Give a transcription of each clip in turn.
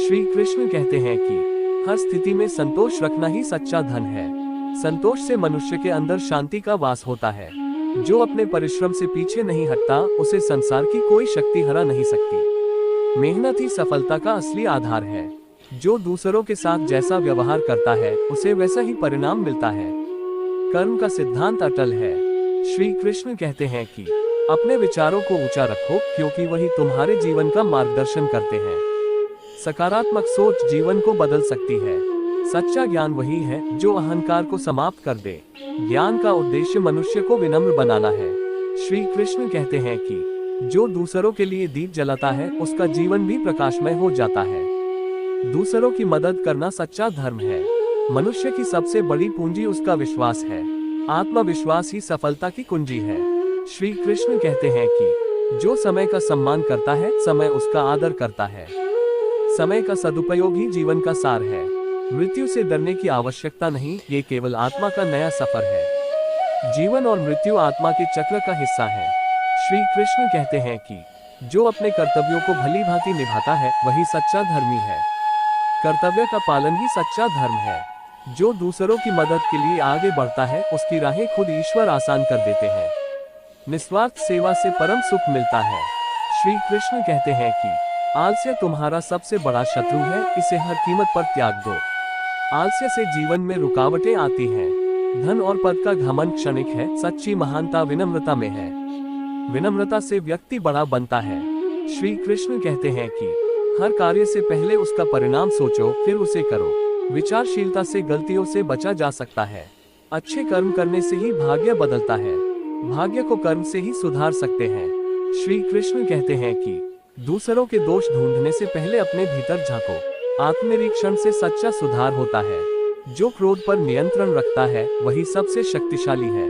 श्री कृष्ण कहते हैं कि हर स्थिति में संतोष रखना ही सच्चा धन है। संतोष से मनुष्य के अंदर शांति का वास होता है। जो अपने परिश्रम से पीछे नहीं हटता, उसे संसार की कोई शक्ति हरा नहीं सकती। मेहनत ही सफलता का असली आधार है। जो दूसरों के साथ जैसा व्यवहार करता है, उसे वैसा ही परिणाम मिलता है। कर्म का सिद्धांत अटल है। श्री कृष्ण कहते हैं कि अपने विचारों को ऊंचा रखो, क्योंकि वही तुम्हारे जीवन का मार्गदर्शन करते हैं। सकारात्मक सोच जीवन को बदल सकती है। सच्चा ज्ञान वही है जो अहंकार को समाप्त कर दे। ज्ञान का उद्देश्य मनुष्य को विनम्र बनाना है। श्री कृष्ण कहते हैं कि जो दूसरों के लिए दीप जलाता है, उसका जीवन भी प्रकाशमय हो जाता है। दूसरों की मदद करना सच्चा धर्म है। मनुष्य की सबसे बड़ी पूंजी उसका विश्वास है। आत्मविश्वास ही सफलता की कुंजी है। श्री कृष्ण कहते हैं कि जो समय का सम्मान करता है, समय उसका आदर करता है। समय का सदुपयोग ही जीवन का सार है। मृत्यु से डरने की आवश्यकता नहीं, ये केवल आत्मा का नया सफर है। जीवन और मृत्यु आत्मा के चक्र का हिस्सा है। श्री कृष्ण कहते हैं कि जो अपने कर्तव्यों को भली भांति निभाता है, वही सच्चा धर्मी है। कर्तव्य का पालन ही सच्चा धर्म है। जो दूसरों की मदद के लिए आगे बढ़ता है, उसकी राहें खुद ईश्वर आसान कर देते हैं। निस्वार्थ सेवा से परम सुख मिलता है। श्री कृष्ण कहते हैं कि आलस्य तुम्हारा सबसे बड़ा शत्रु है, इसे हर कीमत पर त्याग दो। आलस्य से जीवन में रुकावटें आती हैं। धन और पद का घमंड क्षणिक है, सच्ची महानता विनम्रता में है। विनम्रता से व्यक्ति बड़ा बनता है। श्री कृष्ण कहते हैं कि हर कार्य से पहले उसका परिणाम सोचो, फिर उसे करो। विचारशीलता से गलतियों से बचा जा सकता है। अच्छे कर्म करने से ही भाग्य बदलता है। भाग्य को कर्म से ही सुधार सकते हैं। श्री कृष्ण कहते हैं कि दूसरों के दोष ढूंढने से पहले अपने भीतर झांको। आत्मनिरीक्षण से सच्चा सुधार होता है। जो क्रोध पर नियंत्रण रखता है, वही सबसे शक्तिशाली है।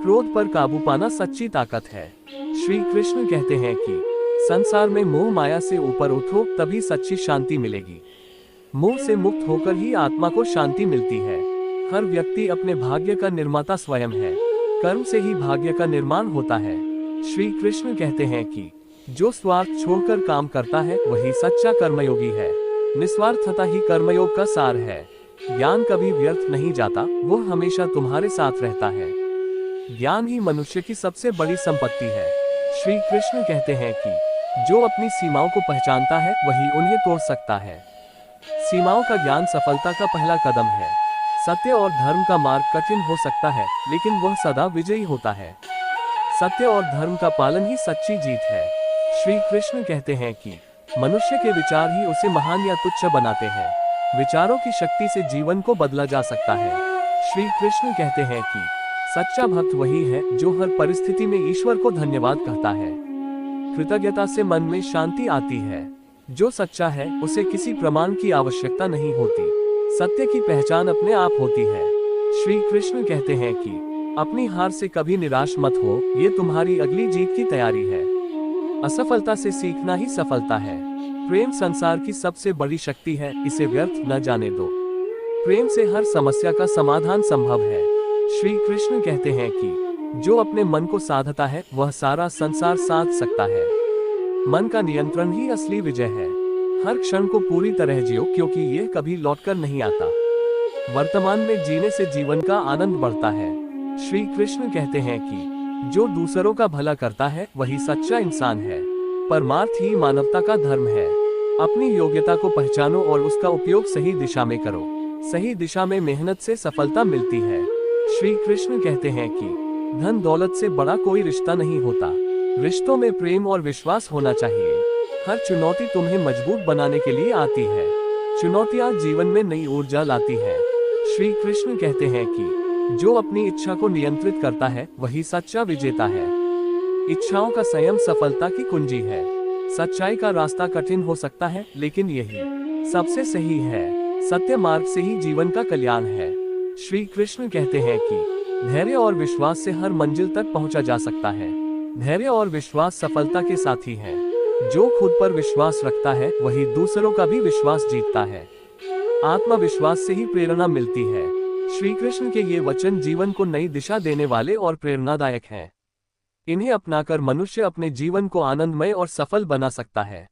क्रोध पर काबू पाना सच्ची ताकत है। श्री कृष्ण कहते हैं कि संसार में मोह माया से ऊपर उठो, तभी सच्ची शांति मिलेगी। मोह से मुक्त होकर ही आत्मा को शांति मिलती है। हर व्यक्ति अपने भाग्य का निर्माता स्वयं है। कर्म से ही भाग्य का निर्माण होता है। श्री कृष्ण कहते हैं कि जो स्वार्थ छोड़कर काम करता है, वही सच्चा कर्मयोगी है। निस्वार्थता ही कर्मयोग का सार है। ज्ञान कभी व्यर्थ नहीं जाता, वो हमेशा तुम्हारे साथ रहता है। ज्ञान ही मनुष्य की सबसे बड़ी संपत्ति है। श्री कृष्ण कहते हैं कि जो अपनी सीमाओं को पहचानता है, वही उन्हें तोड़ सकता है। सीमाओं का ज्ञान सफलता का पहला कदम है। सत्य और धर्म का मार्ग कठिन हो सकता है, लेकिन वह सदा विजयी होता है। सत्य और धर्म का पालन ही सच्ची जीत है। श्री कृष्ण कहते हैं कि मनुष्य के विचार ही उसे महान या तुच्छ बनाते हैं। विचारों की शक्ति से जीवन को बदला जा सकता है। श्री कृष्ण कहते हैं कि सच्चा भक्त वही है जो हर परिस्थिति में ईश्वर को धन्यवाद कहता है। कृतज्ञता से मन में शांति आती है। जो सच्चा है, उसे किसी प्रमाण की आवश्यकता नहीं होती। सत्य की पहचान अपने आप होती है। श्री कृष्ण कहते हैं कि अपनी हार से कभी निराश मत हो, ये तुम्हारी अगली जीत की तैयारी है। असफलता से सीखना ही सफलता है। प्रेम संसार की सबसे बड़ी शक्ति है, इसे व्यर्थ न जाने दो। प्रेम से हर समस्या का समाधान संभव है। श्री कृष्ण कहते हैं कि जो अपने मन को साधता है, वह सारा संसार साध सकता है। मन का नियंत्रण ही असली विजय है। हर क्षण को पूरी तरह जियो, क्योंकि यह कभी लौटकर नहीं आता। वर्तमान में जीने से जीवन का आनंद बढ़ता है। श्री कृष्ण कहते हैं कि जो दूसरों का भला करता है, वही सच्चा इंसान है। परमार्थ ही मानवता का धर्म है। अपनी योग्यता को पहचानो और उसका उपयोग सही दिशा में करो। सही दिशा में मेहनत से सफलता मिलती है। श्री कृष्ण कहते हैं कि धन दौलत से बड़ा कोई रिश्ता नहीं होता। रिश्तों में प्रेम और विश्वास होना चाहिए। हर चुनौती तुम्हें मजबूत बनाने के लिए आती है। चुनौतियां जीवन में नई ऊर्जा लाती है। श्री कृष्ण कहते हैं कि जो अपनी इच्छा को नियंत्रित करता है, वही सच्चा विजेता है। इच्छाओं का संयम सफलता की कुंजी है। सच्चाई का रास्ता कठिन हो सकता है, लेकिन यही सबसे सही है। सत्य मार्ग से ही जीवन का कल्याण है। श्री कृष्ण कहते हैं कि धैर्य और विश्वास से हर मंजिल तक पहुंचा जा सकता है। धैर्य और विश्वास सफलता के साथी हैं। जो खुद पर विश्वास रखता है, वही दूसरों का भी विश्वास जीतता है। आत्मविश्वास से ही प्रेरणा मिलती है। श्री कृष्ण के ये वचन जीवन को नई दिशा देने वाले और प्रेरणादायक हैं। इन्हें अपनाकर मनुष्य अपने जीवन को आनंदमय और सफल बना सकता है।